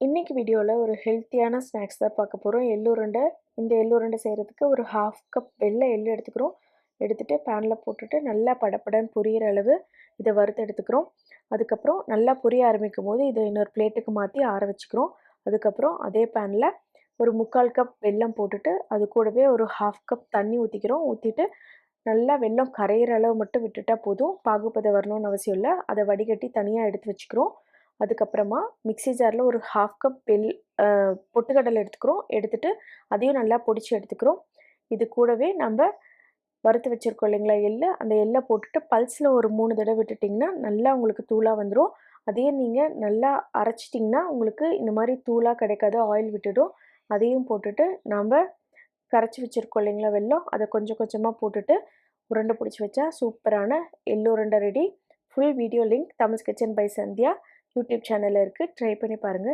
இன்னைக்கு வீடியோல ஒரு ஹெல்த்தியான ஸ்நாக்ஸ் தான் பார்க்க போறோம். எள்ளு உருண்டை. இந்த எள்ளு உருண்டை செய்றதுக்கு ஒரு 1/2 கப் வெள்ளை எள்ளு எடுத்துக்கிறோம். எடுத்துட்டு பேன்ல போட்டுட்டு நல்லா படபடன்னு பொரியிற அளவு இத வறுத்து எடுத்துக்கிறோம். அதுக்கப்புறம் நல்லா பொரிய ஆரம்பிக்கும்போது இத இன்னொரு பிளேட்டுக்கு மாத்தி ஆற வச்சுக்கிறோம். அதுக்கப்புறம் அதே பேன்ல ஒரு 3/4 கப் வெல்லம் போட்டுட்டு, அது கூடவே ஒரு 1/2 கப் தண்ணி ஊத்திக்கிறோம். ஊத்திட்டு நல்லா வெல்லம் கரையிற அளவு மட்டும் விட்டுட்டா போதும். பாகுபதம் வரணும்னு அவசியம் இல்ல. அத வடிகட்டி தனியா எடுத்து வச்சுக்கிறோம். அதுக்கப்புறமா மிக்ஸி ஜார்ல ஒரு 1/2 கப் அ பொட்டுக்கடலை எடுத்துக்கிறோம். எடுத்துட்டு அதையும் நல்லா பொடிச்சு எடுத்துக்கிறோம். இது கூடவே நம்ப வறுத்து வச்சிருக்கோம் இல்லைங்களா எள்ளு, அந்த எள்ள போட்டுட்டு பல்ஸ்ல ஒரு 3 தடவ விட்டுட்டிங்கன்னா, நல்லா உங்களுக்கு தூளா வந்துரும். அதையே நீங்க நல்லா அரைச்சிட்டிங்கன்னா, உங்களுக்கு இந்த மாரி தூளா கிடைக்காது. ஆயில் விட்டுடும். அதையும் போட்டுட்டு நம்ப கரைச்சி வச்சிருக்கோம் இல்லைங்களா வெல்லம், அத கொஞ்சம் கொஞ்சமா போட்டுட்டு உருண்டை பிடிச்சு வச்சா சூப்பரான எள்ளு உருண்டை ready. Full video link Tamils kitchen by Sandhiya YouTube சேனல்ல இருக்கு. ட்ரை பண்ணி பாருங்க.